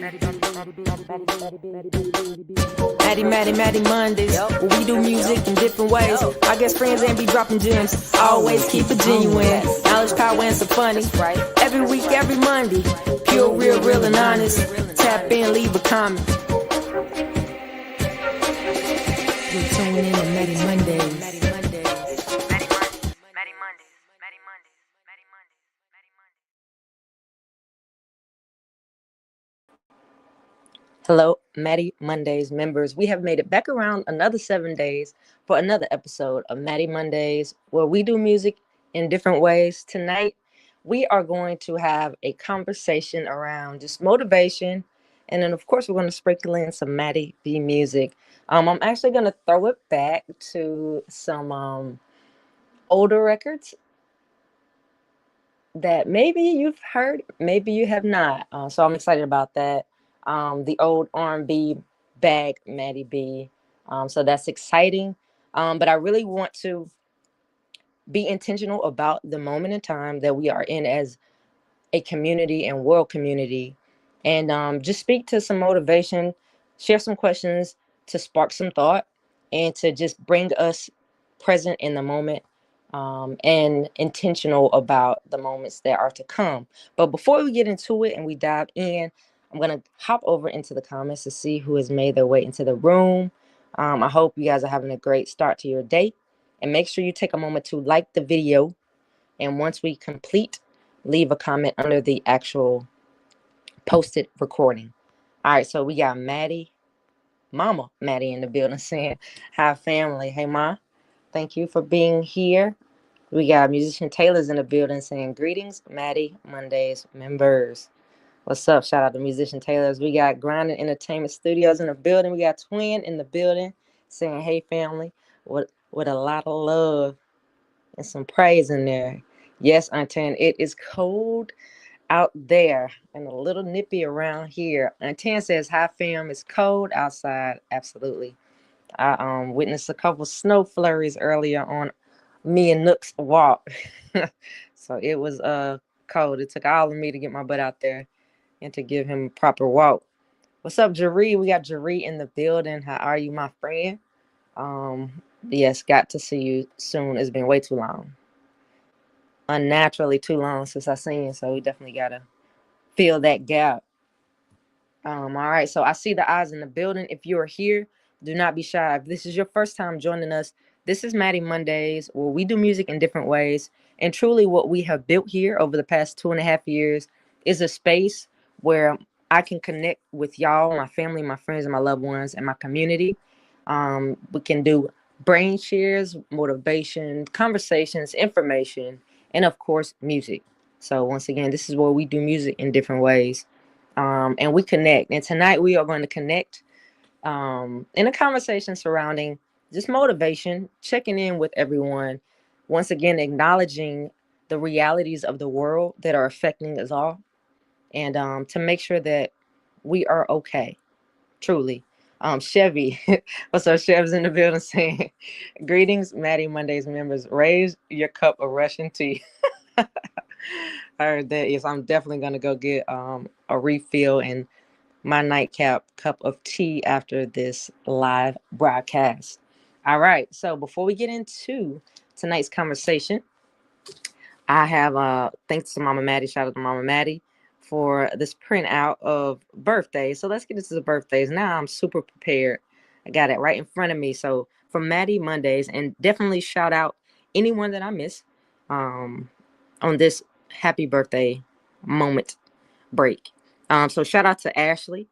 Mattie Mondays, where we do music in different ways. I guess friends ain't be dropping gems. Always keep it genuine. Knowledge, power, and some funny. Every week, every Monday. Pure, real, and honest. Tap in, leave a comment. You're tuning in to Mattie Mondays. Hello, Mattie Mondays members. We have made it back around another 7 days for another episode of Mattie Mondays, where we do music in different ways. Tonight, we are going to have a conversation around just motivation. And then, of course, we're going to sprinkle in some MattieBMusic. I'm actually going to throw it back to some older records that maybe you've heard, maybe you have not. So I'm excited about that. The old R&B bag, Mattie B. So that's exciting. But I really want to be intentional about the moment in time that we are in as a community and world community, and just speak to some motivation, share some questions to spark some thought, and to just bring us present in the moment, and intentional about the moments that are to come. But before we get into it and we dive in, I'm going to hop over into the comments to see who has made their way into the room. I hope you guys are having a great start to your day, and make sure you take a moment to like the video. And once we complete, leave a comment under the actual posted recording. All right, so we got Mama Mattie in the building saying, hi family. Hey Ma, thank you for being here. We got musician Tailor's in the building saying, greetings, Mattie Mondays members. What's up? Shout out to musician Tailor's. We got Grinding Entertainment Studios in the building. We got Twin in the building saying, hey family, with a lot of love and some praise in there. Yes, Auntie, it is cold out there and a little nippy around here. Auntie says, hi fam, it's cold outside. Absolutely. I witnessed a couple snow flurries earlier on me and Nook's walk. So it was cold. It took all of me to get my butt out there and to give him a proper walk. What's up, Jaree? We got Jaree in the building. How are you, my friend? Yes, got to see you soon. It's been way too long. Unnaturally too long since I seen you, so we definitely gotta fill that gap. All right, so I see the eyes in the building. If you are here, do not be shy. If this is your first time joining us, this is Mattie Mondays, where we do music in different ways. And truly what we have built here over the past 2.5 years is a space where I can connect with y'all, my family, my friends, and my loved ones, and my community. We can do brain shares, motivation, conversations, information, and of course, music. So once again, this is where we do music in different ways. And we connect. And tonight we are going to connect in a conversation surrounding just motivation, checking in with everyone. Once again, acknowledging the realities of the world that are affecting us all. And to make sure that we are okay, truly. Chevy, what's up? Chev's in the building saying, greetings, Mattie Mondays members. Raise your cup of Russian tea. I heard that. Yes, I'm definitely going to go get a refill and my nightcap cup of tea after this live broadcast. All right. So before we get into tonight's conversation, I have thanks to Mama Mattie, shout out to Mama Mattie for this printout of birthdays. So let's get into the birthdays. Now I'm super prepared. I got it right in front of me. So from Mattie Mondays, and definitely shout out anyone that I miss on this happy birthday moment break. So shout out to Ashley,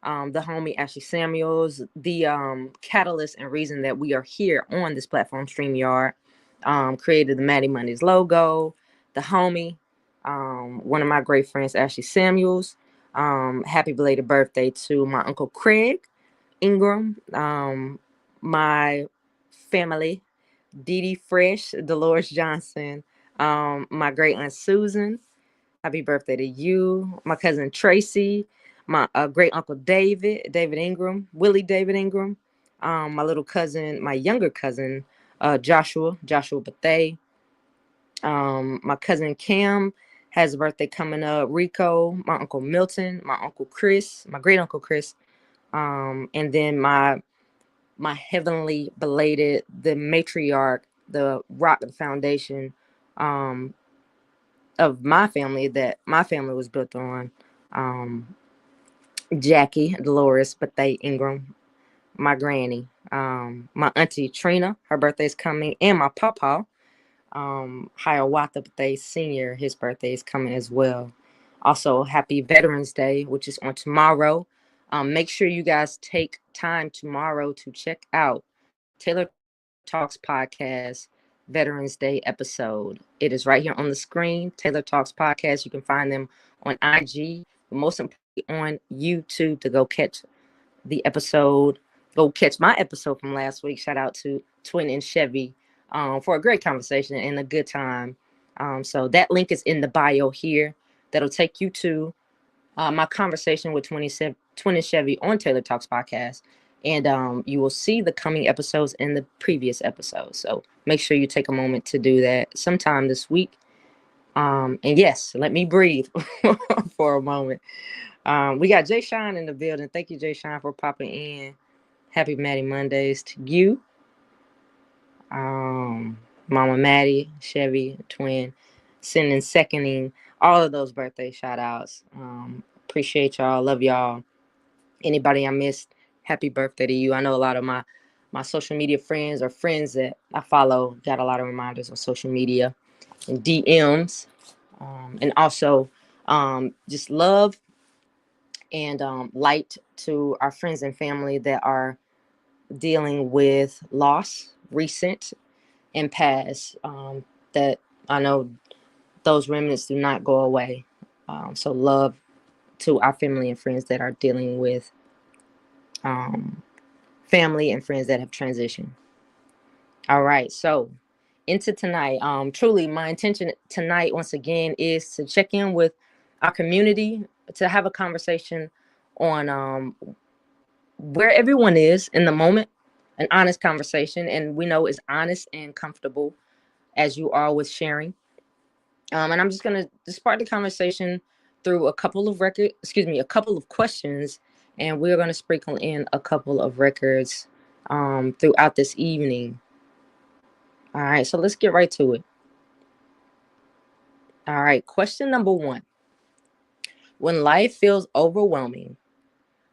the homie Ashley Samuels, the catalyst and reason that we are here on this platform, StreamYard. Created the Mattie Mondays logo, the homie, one of my great friends, Ashley Samuels. Happy belated birthday to my Uncle Craig Ingram, my family, Dee Dee Fresh, Dolores Johnson, my great aunt Susan. Happy birthday to you. My cousin Tracy, my great uncle David Ingram, Willie David Ingram, my little cousin, my younger cousin, Joshua Bethay, my cousin Cam has a birthday coming up. Rico, my Uncle Milton, my Uncle Chris, my great Uncle Chris, and then my heavenly belated, the matriarch, the rock of the foundation of my family that my family was built on. Jackie Dolores Bethay Ingram, my granny, my auntie Trina, her birthday's coming, and my papa, Hiawatha Bethay Sr., his birthday is coming as well. Also, happy Veterans Day, which is on tomorrow. Make sure you guys take time tomorrow to check out Tailor Talks Podcast Veterans Day episode. It is right here on the screen. Tailor Talks Podcast. You can find them on IG, but most importantly on YouTube to go catch the episode. Go catch my episode from last week. Shout out to Twin and Chevy for a great conversation and a good time. So that link is in the bio here. That'll take you to my conversation with Twin and Chevy on Tailor Talks Podcast. And you will see the coming episodes in the previous episodes. So make sure you take a moment to do that sometime this week. And yes, let me breathe for a moment. We got Jay Shine in the building. Thank you, Jay Shine, for popping in. Happy Mattie Mondays to you. Mama Mattie, Chevy, Twin, sending, seconding all of those birthday shout outs. Appreciate y'all. Love y'all. Anybody I missed, happy birthday to you. I know a lot of my social media friends or friends that I follow got a lot of reminders on social media and DMs. And also just love and light to our friends and family that are dealing with loss, recent and past, that I know those remnants do not go away. So love to our family and friends that are dealing with family and friends that have transitioned. All right, so into tonight. Truly, my intention tonight, once again, is to check in with our community, to have a conversation on where everyone is in the moment, an honest conversation, and we know it's honest and comfortable as you are with sharing. And I'm just gonna start the conversation through a couple of a couple of questions, and we're gonna sprinkle in a couple of records throughout this evening. All right, so let's get right to it. All right, question number one. When life feels overwhelming,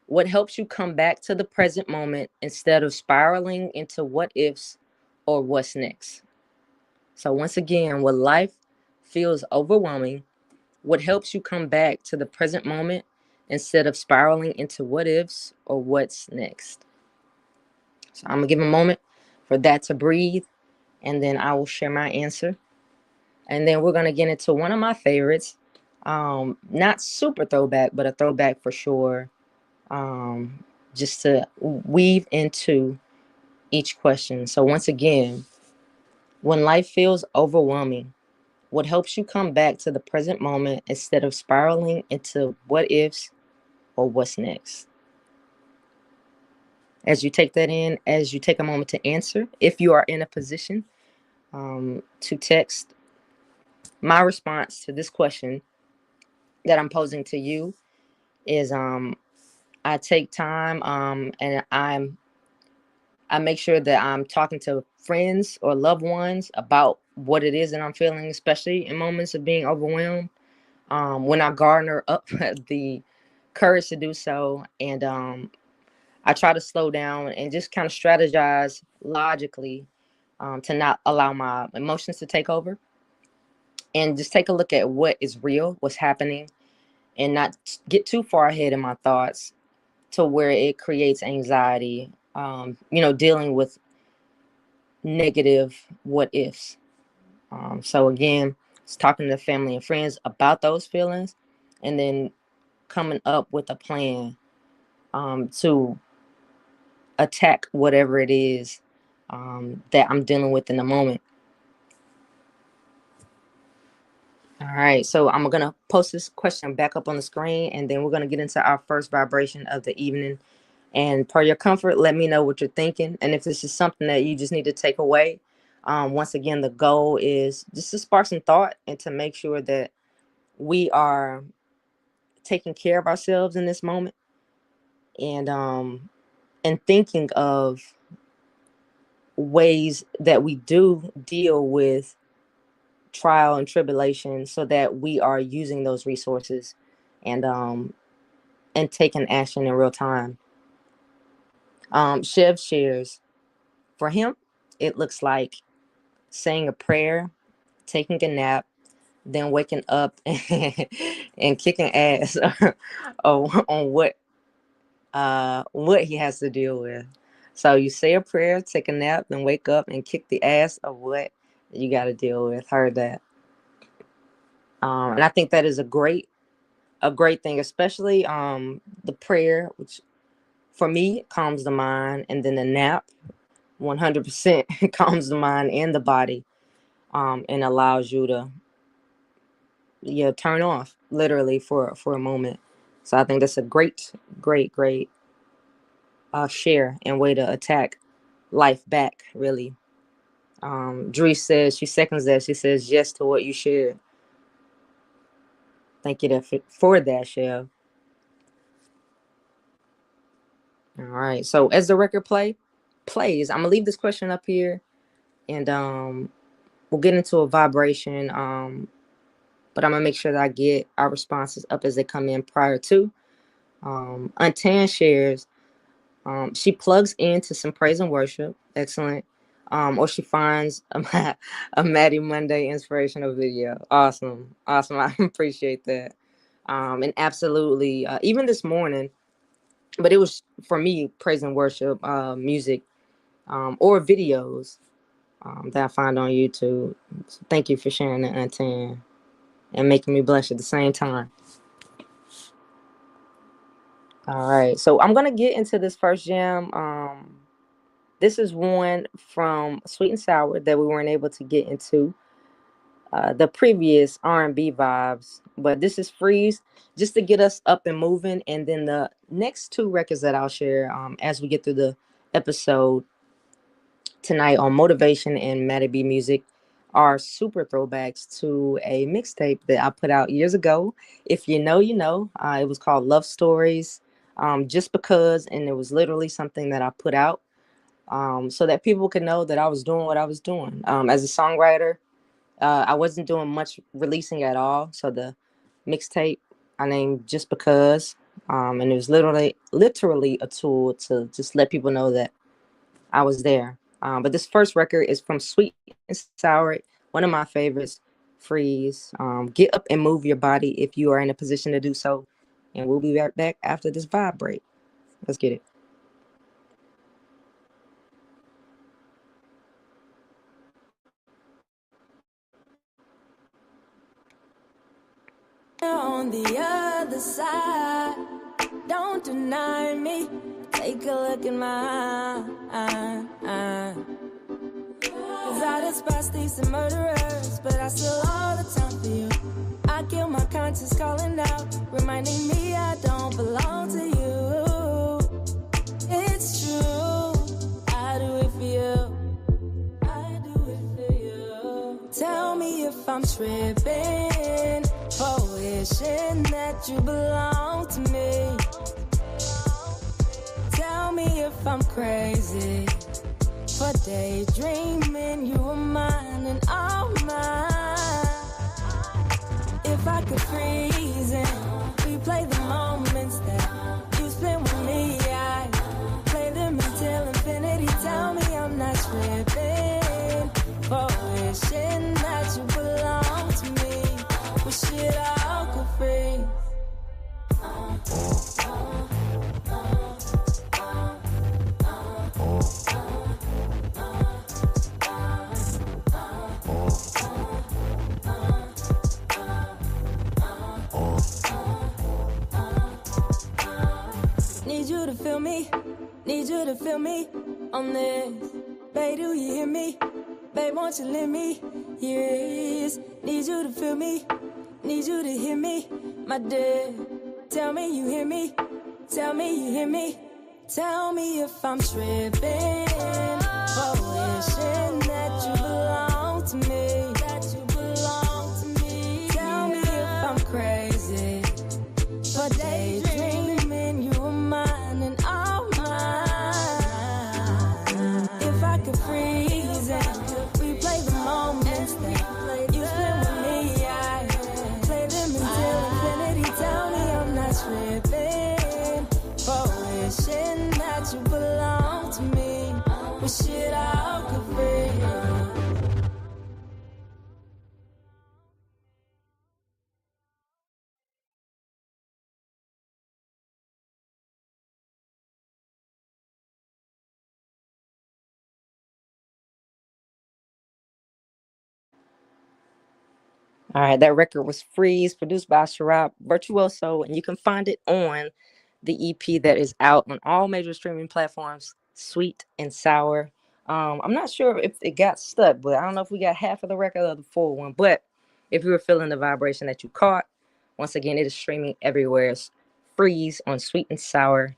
what helps you come back to the present moment instead of spiraling into what ifs or what's next? So once again, when life feels overwhelming, what helps you come back to the present moment instead of spiraling into what ifs or what's next? So I'm gonna give a moment for that to breathe, and then I will share my answer. And then we're gonna get into one of my favorites. Not super throwback, but a throwback for sure. Just to weave into each question. So once again, when life feels overwhelming, what helps you come back to the present moment instead of spiraling into what ifs or what's next? As you take that in, as you take a moment to answer, if you are in a position to text, my response to this question that I'm posing to you is I take time and I make sure that I'm talking to friends or loved ones about what it is that I'm feeling, especially in moments of being overwhelmed. When I garner up the courage to do so, and I try to slow down and just kind of strategize logically to not allow my emotions to take over, and just take a look at what is real, what's happening, and not get too far ahead in my thoughts to where it creates anxiety, dealing with negative what ifs. So again, it's talking to family and friends about those feelings, and then coming up with a plan to attack whatever it is that I'm dealing with in the moment. All right, so I'm gonna post this question back up on the screen, and then we're gonna get into our first vibration of the evening. And per your comfort, let me know what you're thinking, and if this is something that you just need to take away. Once again, the goal is just to spark some thought and to make sure that we are taking care of ourselves in this moment, and thinking of ways that we do deal with trial and tribulation, so that we are using those resources and taking action in real time. Chev shares, for him, it looks like saying a prayer, taking a nap, then waking up and kicking ass on what he has to deal with. So you say a prayer, take a nap, then wake up and kick the ass of what you got to deal with. Heard that. And I think that is a great thing, especially the prayer, which for me calms the mind, and then the nap 100% calms the mind and the body, and allows you to turn off literally for a moment. So I think that's a great share and way to attack life back, really. Dree says, she seconds that. She says yes to what you shared. Thank you for that, Chev. All right. So as the record plays, I'm gonna leave this question up here, and we'll get into a vibration. But I'm gonna make sure that I get our responses up as they come in prior to. Untan shares, she plugs into some praise and worship. Excellent. Or she finds a Mattie Monday inspirational video. Awesome. I appreciate that. And absolutely, even this morning, but it was for me praise and worship music, or videos that I find on YouTube. So thank you for sharing that, Untan, and making me blush at the same time. All right, so I'm gonna get into this first jam. This is one from Sweet and Sour that we weren't able to get into the previous R&B vibes, but this is Freeze, just to get us up and moving. And then the next two records that I'll share as we get through the episode tonight on Motivation and MattieBMusic are super throwbacks to a mixtape that I put out years ago. If you know, you know. It was called Love Stories, Just Because, and it was literally something that I put out so that people could know that I was doing what I was doing. As a songwriter, I wasn't doing much releasing at all. So the mixtape I named Just Because, and it was literally a tool to just let people know that I was there. But this first record is from Sweet and Sour, one of my favorites, Freeze. Get up and move your body if you are in a position to do so. And we'll be right back after this vibe break. Let's get it. On the other side, don't deny me. Take a look in my eye. Cause I despise thieves and murderers, but I still all the time for you. I kill my conscience calling out, reminding me I don't belong to you. It's true, I do it for you. I do it for you. Tell me if I'm tripping for wishing that you belong to me. Tell me if I'm crazy for daydreaming you were mine and all mine. If I could freeze and replay the moments that you spent with me, I'd play them until infinity. Tell me I'm not tripping for wishing that you belong to me. Wish it all could freeze. Need you to feel me, need you to feel me on this. Babe, do you hear me? Babe, won't you let me? Here it is. Need you to feel me, need you to hear me, my dear. Tell me you hear me, tell me you hear me. Tell me if I'm tripping for wishing that you belong to me. That you belong to me. Tell me if I'm crazy All right, that record was Freeze, produced by Sharab Virtuoso, and you can find it on the EP that is out on all major streaming platforms, Sweet and Sour. I'm not sure if it got stuck, but I don't know if we got half of the record or the full one. But if you were feeling the vibration that you caught, once again, it is streaming everywhere. It's Freeze on Sweet and Sour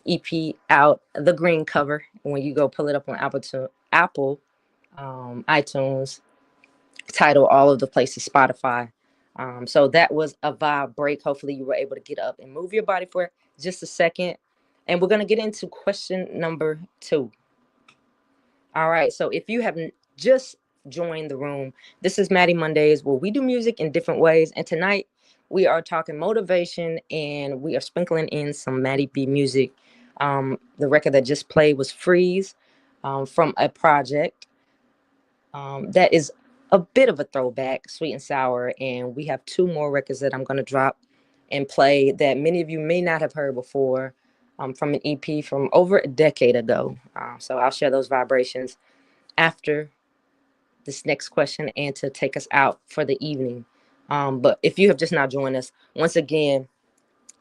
EP out, the green cover. When you go pull it up on Apple iTunes, Title, all of the places, Spotify. So that was a vibe break. Hopefully, you were able to get up and move your body for just a second. And we're going to get into question number 2. All right. So if you haven't just joined the room, this is Mattie Mondays, where we do music in different ways. And tonight, we are talking motivation and we are sprinkling in some MattieBMusic. The record that just played was Freeze, from a project that is a bit of a throwback, Sweet and Sour. And we have 2 more records that I'm going to drop and play that many of you may not have heard before, from an EP from over a decade ago. So I'll share those vibrations after this next question and to take us out for the evening. But if you have just now joined us, once again,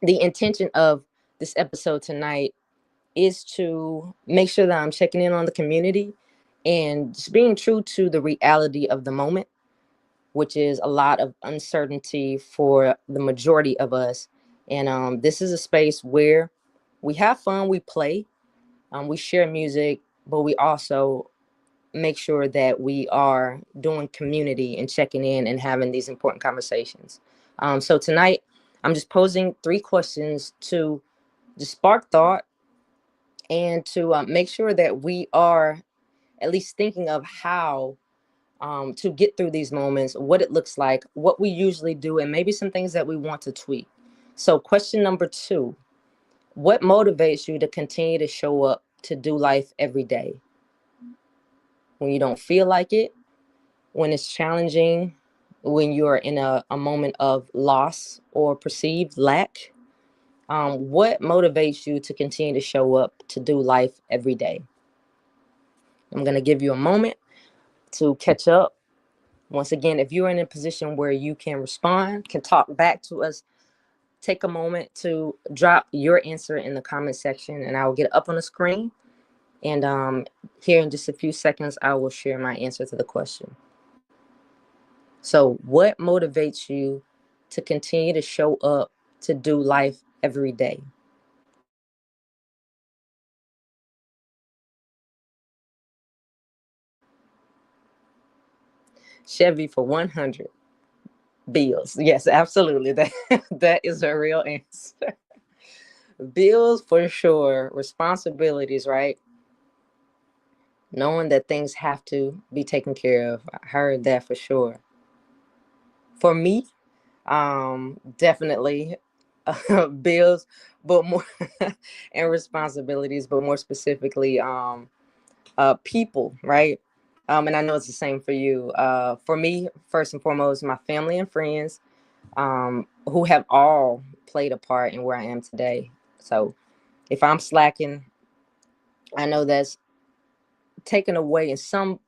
the intention of this episode tonight is to make sure that I'm checking in on the community and just being true to the reality of the moment, which is a lot of uncertainty for the majority of us. And this is a space where we have fun, we play, we share music, but we also make sure that we are doing community and checking in and having these important conversations. So tonight, I'm just posing 3 questions to just spark thought and to make sure that we are at least thinking of how to get through these moments, what it looks like, what we usually do, and maybe some things that we want to tweak. So, question number 2: what motivates you to continue to show up to do life every day? When you don't feel like it, when it's challenging, when you're in a moment of loss or perceived lack, what motivates you to continue to show up to do life every day? I'm going to give you a moment to catch up. Once again, if you're in a position where you can respond, can talk back to us, take a moment to drop your answer in the comment section and I will get it up on the screen. And here in just a few seconds, I will share my answer to the question. So, what motivates you to continue to show up to do life every day? Chevy for 100. Bills. Yes, absolutely. That is a real answer. Bills for sure. Responsibilities, right? Knowing that things have to be taken care of. I heard that for sure. For me, definitely bills, but more and responsibilities, but more specifically, people, right? And I know it's the same for you. For me, first and foremost, my family and friends, who have all played a part in where I am today. So if I'm slacking, I know that's taken away in some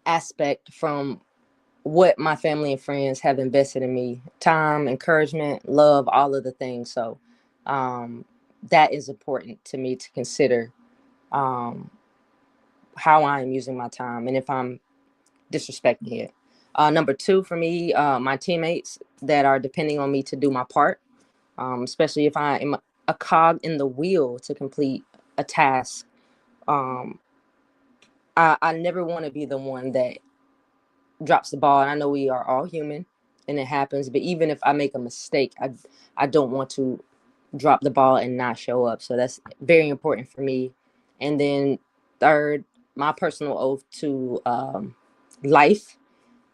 aspect from what my family and friends have invested in me: time, encouragement, love, all of the things. So that is important to me to consider, um, how I am using my time and if I'm disrespecting it. Number 2 for me, my teammates that are depending on me to do my part, especially if I am a cog in the wheel to complete a task. um, I never want to be the one that drops the ball. And I know we are all human and it happens, but even if I make a mistake, I don't want to drop the ball and not show up. So that's very important for me. And then third, my personal oath to life,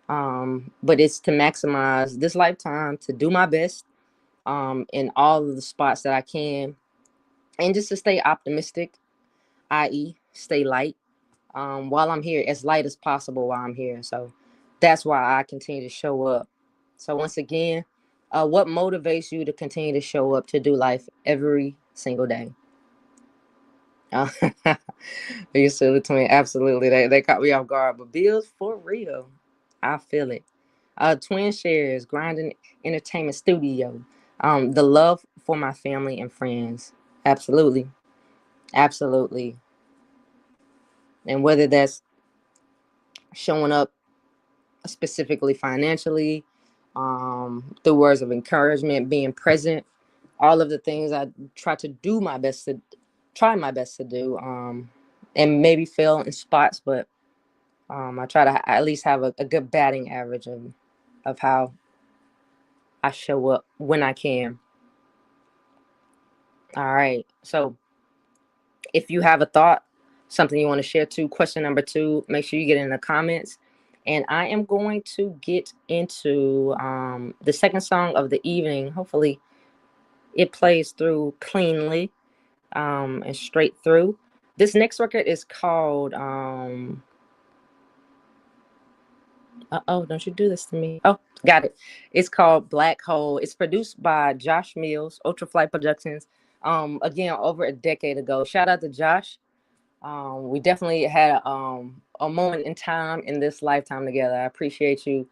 but it's to maximize this lifetime, to do my best in all of the spots that I can, and just to stay optimistic, i.e., stay light, while I'm here, as light as possible while I'm here. So that's why I continue to show up. So once again, what motivates you to continue to show up to do life every single day? Uh, you silly twin, absolutely. They caught me off guard, but bills for real. I feel it. Twin shares, grinding entertainment studio. The love for my family and friends. Absolutely. Absolutely. And whether that's showing up specifically financially, through words of encouragement, being present, all of the things I try my best to do, and maybe fail in spots, but I try to at least have a good batting average of how I show up when I can. All right. So if you have a thought, something you want to share too, question number 2, make sure you get in the comments. And I am going to get into the second song of the evening. Hopefully it plays through cleanly and straight through. This next record is called don't you do this to me. Oh, got it. It's called Black Hole. It's produced by Josh Mills, Ultraflight Productions. Again, over a decade ago. Shout out to Josh. We definitely had a moment in time in this lifetime together. I appreciate you.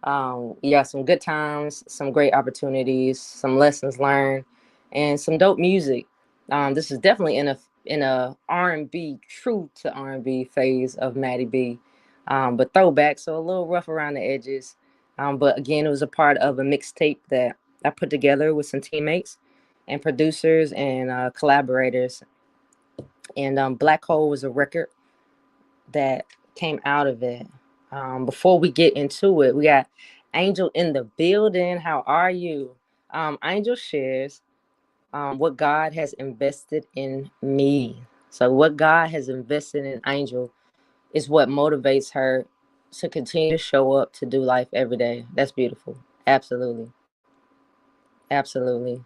Yeah, some good times, some great opportunities, some lessons learned, and some dope music. This is definitely in a R&B, true to R&B phase of Mattie B, but throwback, so a little rough around the edges. But again, it was a part of a mixtape that I put together with some teammates and producers and collaborators. And Black Hole was a record that came out of it. Before we get into it, we got Angel in the building. How are you? Angel shares what God has invested in me. So what God has invested in Angel is what motivates her to continue to show up to do life every day. That's beautiful. Absolutely. Absolutely.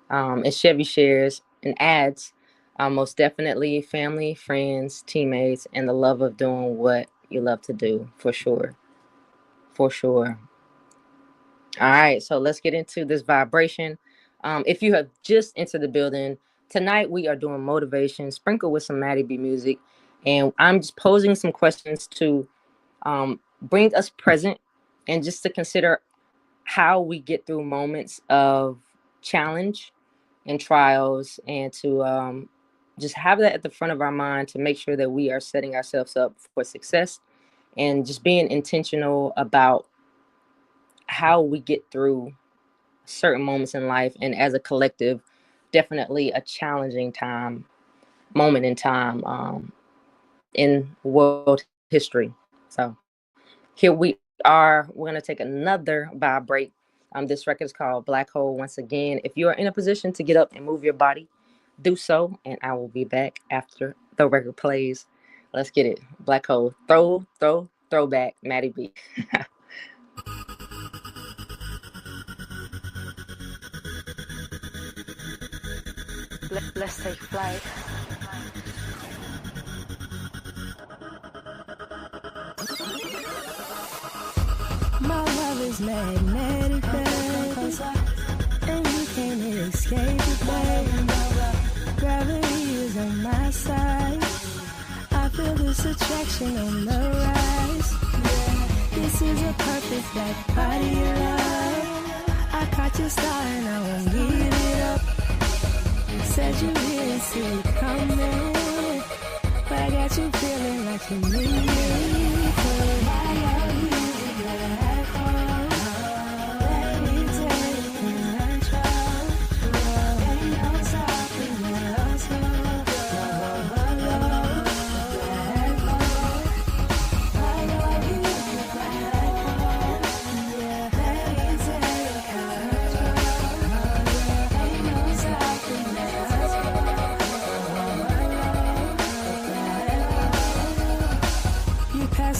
And Chevy shares and adds, most definitely family, friends, teammates, and the love of doing what you love to do, for sure. For sure. All right, so let's get into this vibration. If you have just entered the building, tonight we are doing motivation, sprinkled with some Mattie B music. And I'm just posing some questions to bring us present and just to consider how we get through moments of challenge and trials, and to just have that at the front of our mind to make sure that we are setting ourselves up for success and just being intentional about how we get through certain moments in life. And as a collective, definitely a challenging moment in time in world history. So here we are. We're going to take another vibe break. This record is called Black Hole. Once again, if you are in a position to get up and move your body, do so. And I will be back after the record plays. Let's get it. Black Hole. Throwback, Mattie B. Let's take flight. My love is magnetic, babe, and you can't escape it, babe. Gravity is on my side. I feel this attraction on the rise. This is a perfect black party alive. I caught your star and I won't give it up. Said you didn't see it coming, but I got you feeling like you need me.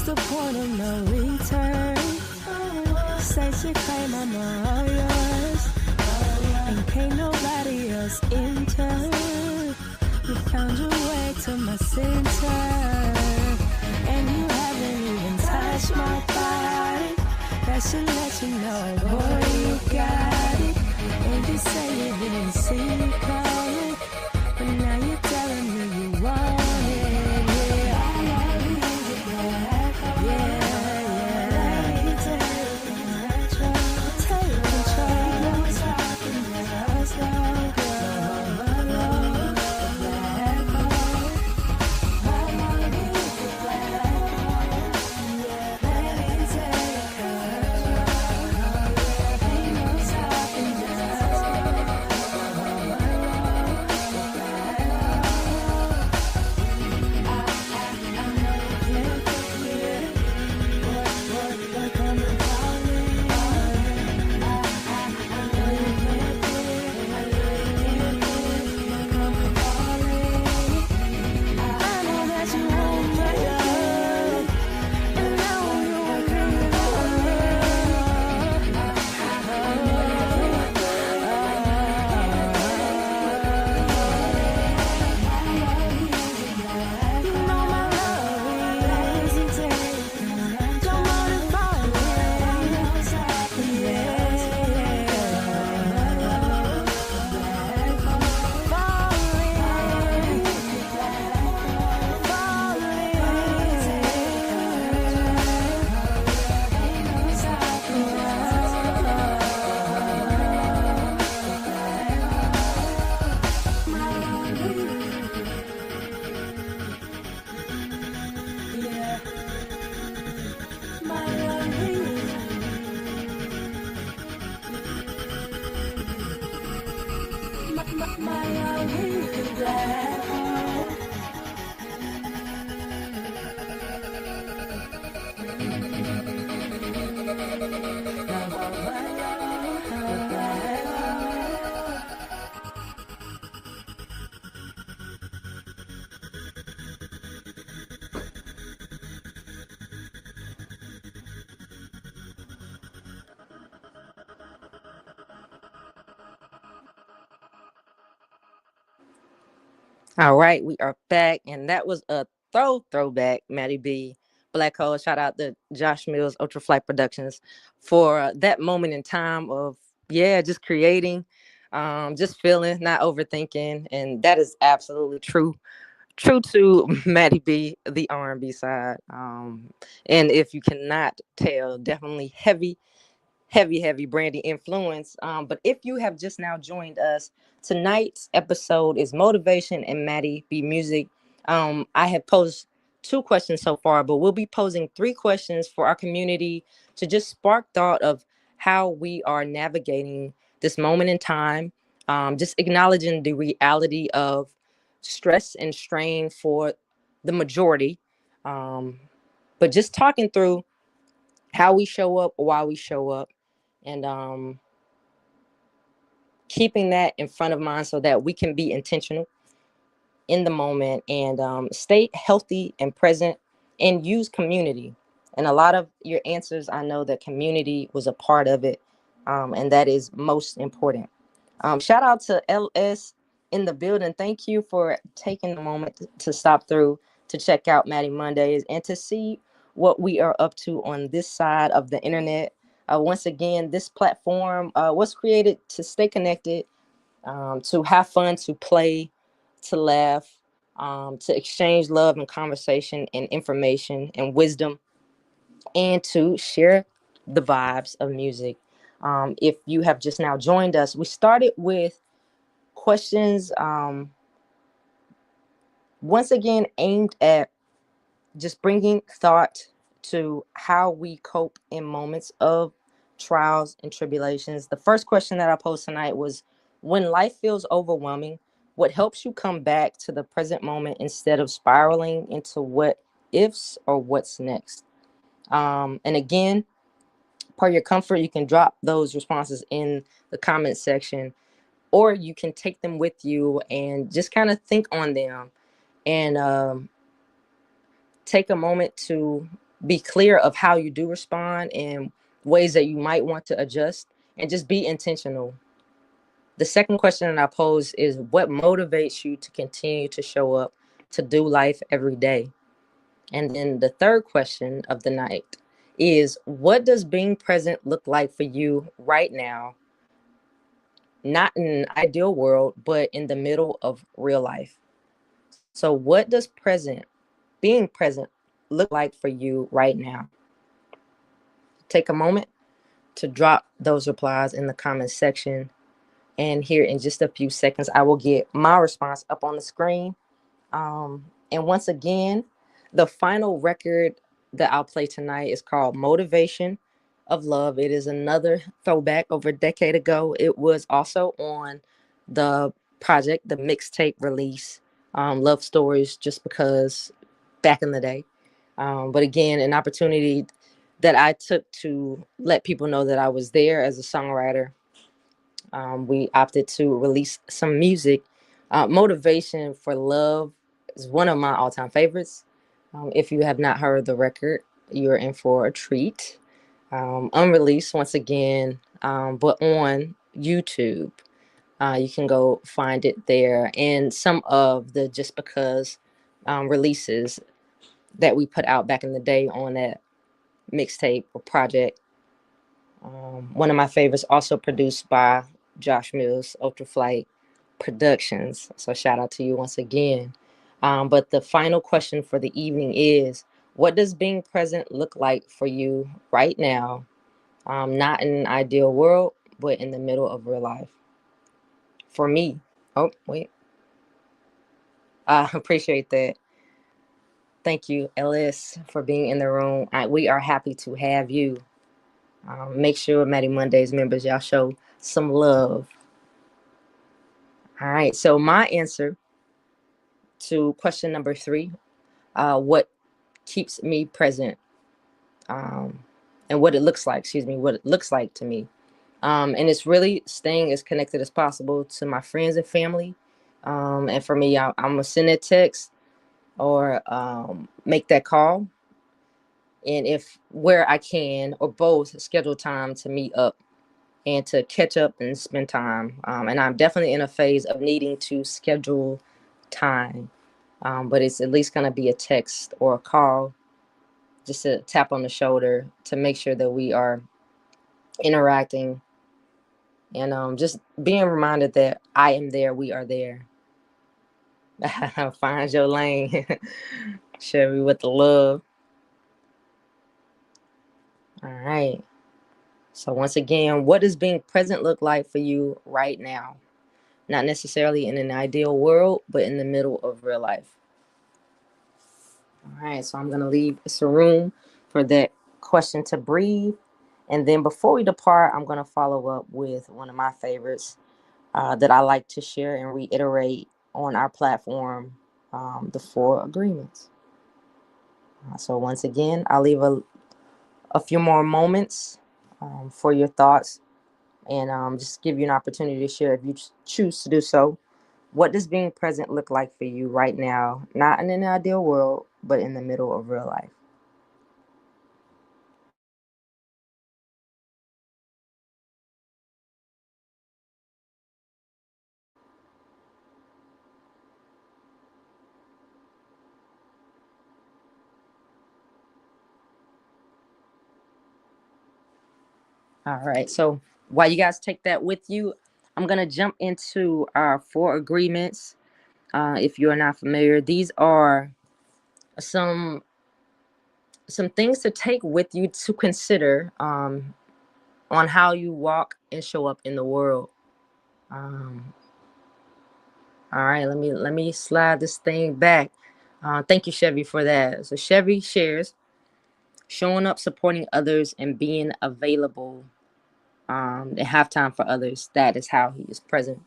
The point of no return. Say you claim I'm all yours, and can't nobody else enter. You found your way to my center, and you haven't even touched my body. That should let you know, boy, you got it. And you say you didn't see me coming, but now you're telling me you want it. Yeah, I love you. My are really glad. All right, we are back, and that was a throwback, Mattie B. Black Hole. Shout out to Josh Mills, Ultra Flight Productions, for that moment in time of just creating, just feeling, not overthinking, and that is absolutely true to Mattie B, the R&B side. And if you cannot tell, definitely heavy Brandy influence. But if you have just now joined us, tonight's episode is Motivation and MattieBMusic. I have posed 2 questions so far, but we'll be posing 3 questions for our community to just spark thought of how we are navigating this moment in time, just acknowledging the reality of stress and strain for the majority, but just talking through how we show up, why we show up, and keeping that in front of mind so that we can be intentional in the moment and stay healthy and present and use community. And a lot of your answers, I know that community was a part of it, and that is most important. Shout out to LS in the building. Thank you for taking the moment to stop through to check out Mattie Mondays and to see what we are up to on this side of the internet. Once again, this platform was created to stay connected, to have fun, to play, to laugh, to exchange love and conversation and information and wisdom, and to share the vibes of music. If you have just now joined us, we started with questions, once again aimed at just bringing thought to how we cope in moments of trials and tribulations. The first question that I posed tonight was, when life feels overwhelming, what helps you come back to the present moment instead of spiraling into what ifs or what's next? And again, per your comfort, you can drop those responses in the comment section, or you can take them with you and just kind of think on them and take a moment to be clear of how you do respond and ways that you might want to adjust, and just be intentional. The second question that I pose is, what motivates you to continue to show up to do life every day? And then the third question of the night is, what does being present look like for you right now? Not in an ideal world, but in the middle of real life. So what does being present look like for you right now? Take a moment to drop those replies in the comments section. And here in just a few seconds, I will get my response up on the screen. And once again, the final record that I'll play tonight is called Motivation of Love. It is another throwback over a decade ago. It was also on the project, the mixtape release, Love Stories, just because back in the day. But again, an opportunity that I took to let people know that I was there as a songwriter. We opted to release some music. Motivation for Love is one of my all-time favorites. If you have not heard the record, you're in for a treat. Unreleased once again, but on YouTube. You can go find it there. And some of the Just Because releases that we put out back in the day on that mixtape or project. One of my favorites, also produced by Josh Mills, Ultra Flight Productions. So shout out to you once again. But the final question for the evening is, what does being present look like for you right now? Not in an ideal world, but in the middle of real life. For me, oh, wait. I appreciate that. Thank you, Ellis, for being in the room. We are happy to have you. Make sure Mattie Mondays members, y'all show some love. All right. So my answer to question number 3, what keeps me present, um, and what it looks like, what it looks like to me. And it's really staying as connected as possible to my friends and family. And for me, I'm going to send that text or make that call. And if where I can, or both, schedule time to meet up and to catch up and spend time. And I'm definitely in a phase of needing to schedule time. But it's at least going to be a text or a call, just a tap on the shoulder to make sure that we are interacting, and just being reminded that I am there, we are there. Find your lane. Chevy with the love. All right. So once again, what does being present look like for you right now? Not necessarily in an ideal world, but in the middle of real life. All right. So I'm going to leave some room for that question to breathe. And then before we depart, I'm going to follow up with one of my favorites that I like to share and reiterate on our platform, the 4 agreements. So once again, I'll leave a few more moments for your thoughts, and just give you an opportunity to share if you choose to do so. What does being present look like for you right now? Not in an ideal world, but in the middle of real life. All right. So while you guys take that with you, I'm going to jump into our 4 agreements. If you're not familiar, these are some things to take with you to consider on how you walk and show up in the world. Um, all right, let me slide this thing back. Thank you, Chevy, for that. So Chevy shares showing up, supporting others, and being available, and have time for others. That is how he is present.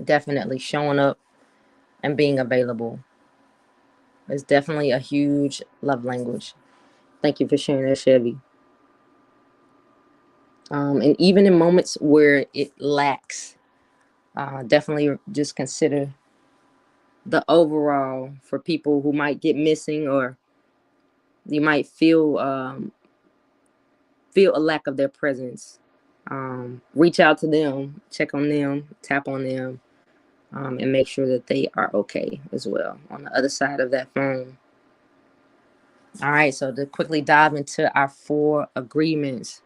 Definitely showing up and being available is definitely a huge love language. Thank you for sharing that, Chevy. And even in moments where it lacks, definitely just consider the overall for people who might get missing, or you might feel a lack of their presence. Reach out to them, check on them, tap on them, and make sure that they are okay as well on the other side of that phone. All right, so to quickly dive into our 4 agreements.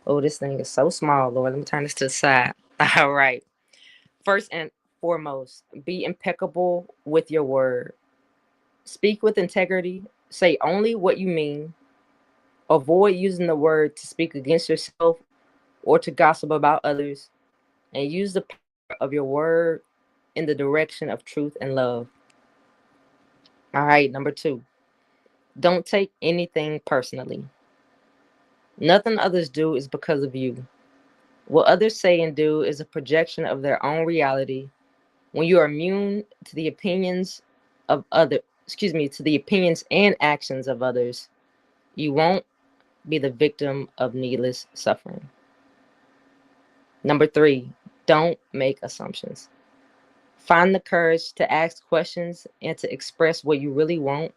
Oh, this thing is so small, Lord. Let me turn this to the side. All right. First and foremost, be impeccable with your word. Speak with integrity. Say only what you mean. Avoid using the word to speak against yourself or to gossip about others. And use the power of your word in the direction of truth and love. All right, number 2. Don't take anything personally. Nothing others do is because of you. What others say and do is a projection of their own reality. When you are immune to the opinions of to the opinions and actions of others, you won't be the victim of needless suffering. Number 3, don't make assumptions. Find the courage to ask questions and to express what you really want.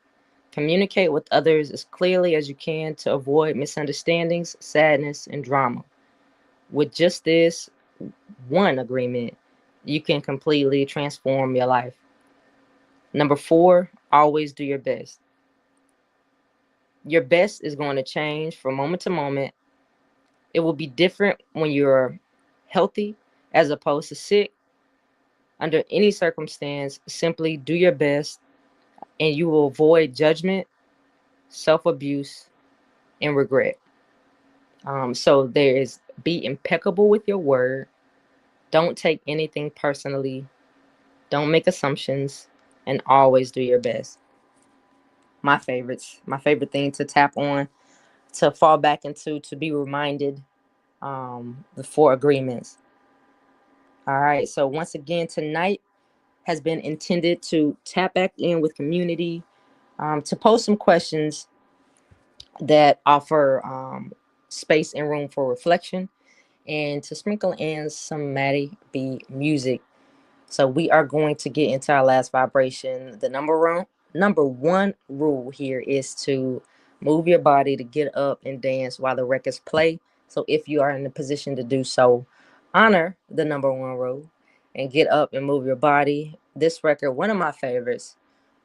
Communicate with others as clearly as you can to avoid misunderstandings, sadness, and drama. With just this one agreement, you can completely transform your life. Number 4, always do your best. Your best is going to change from moment to moment. It will be different when you're healthy as opposed to sick. Under any circumstance, simply do your best and you will avoid judgment, self abuse, and regret. So there is, be impeccable with your word. Don't take anything personally. Don't make assumptions, and always do your best. My favorites, my favorite thing to tap on, to fall back into, to be reminded, the 4 agreements. All right. So once again, tonight has been intended to tap back in with community, to post some questions that offer space and room for reflection, and to sprinkle in some Mattie B music. So we are going to get into our last vibration. The number one rule here is to move your body, to get up and dance while the records play. So if you are in a position to do so, honor the number one rule and get up and move your body. This record, one of my favorites,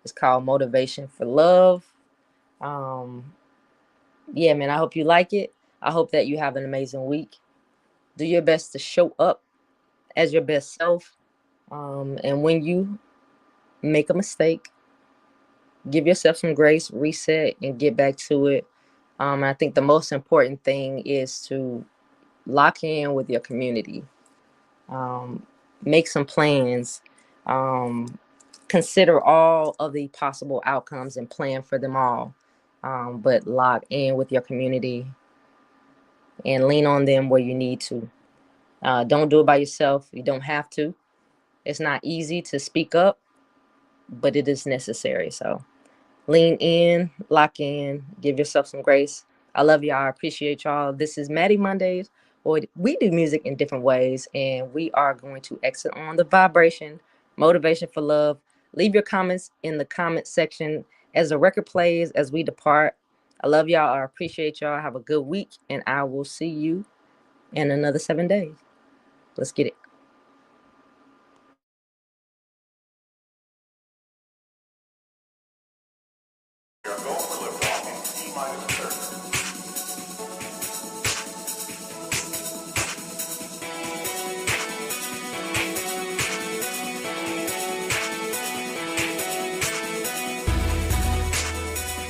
is called Motivation for Love. Yeah, man, I hope you like it. I hope that you have an amazing week. Do your best to show up as your best self. And when you make a mistake, give yourself some grace, reset, and get back to it. I think the most important thing is to lock in with your community. Make some plans. Consider all of the possible outcomes and plan for them all. But lock in with your community and lean on them where you need to. Don't do it by yourself. You don't have to. It's not easy to speak up, but it is necessary. So lean in, lock in, give yourself some grace. I love y'all. I appreciate y'all. This is Mattie Mondays, or we do music in different ways, and we are going to exit on the vibration, motivation for love. Leave your comments in the comment section as the record plays as we depart. I love y'all. I appreciate y'all. Have a good week, and I will see you in another 7 days. Let's get it.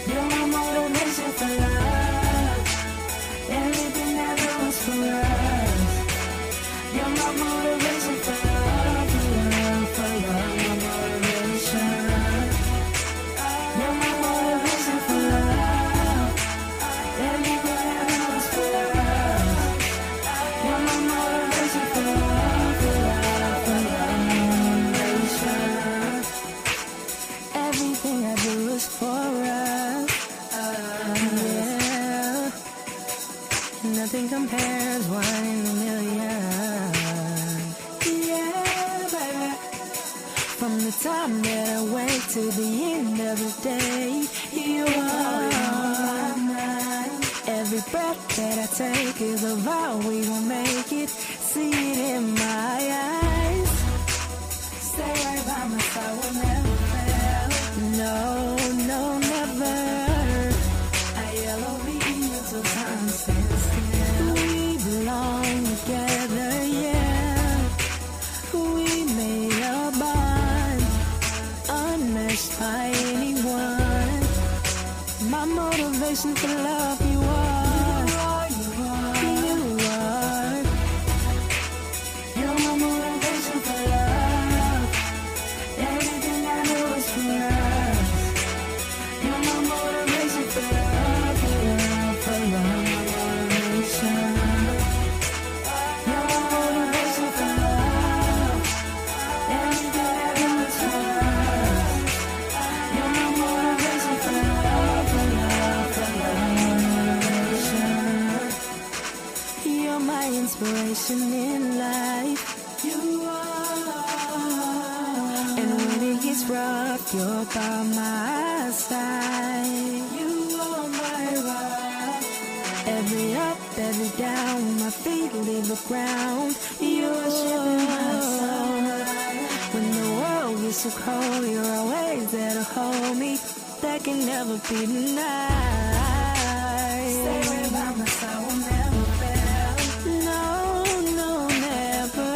You're my motivation for love. Everything I do is for us. You're my motivation for love, for love, for love, my motivation. You're my motivation for love. Everything I do is for us. You're my motivation for love, for love, for love, my motivation. Everything I do is for us. Yeah. Nothing compares, one in a million. Yeah, baby. From the time that I wake to the end of the day, you are on my mind. Every breath that I take is a vow we gon' make it. See it in my eyes. Stay right by my side, we'll never fail. No, no, never. I-L-O-V-E until time stands still. We belong together, yeah. We made a bond, unmatched by anyone. My motivation for love, you are. You are. You're my motivation for love. Everything I do is for us. You're my motivation for love, for love, for love, my motivation. You're my motivation for love. Everything I do is for us. You're my motivation for love, for love, for love, my motivation. You're my inspiration in life. You are. And when it gets rough, you're by my side. You are my rock. Every up, every down, my feet leave the ground. You're shipping my soul. When the world gets so cold, you're always there to hold me. That can never be denied. Stay right by my side, we'll never fail. No, no, never.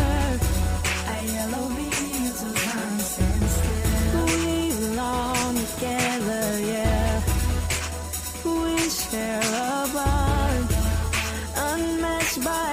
I-L-O-V-E until time stands still. We belong together, yeah. We share a bond, unmatched by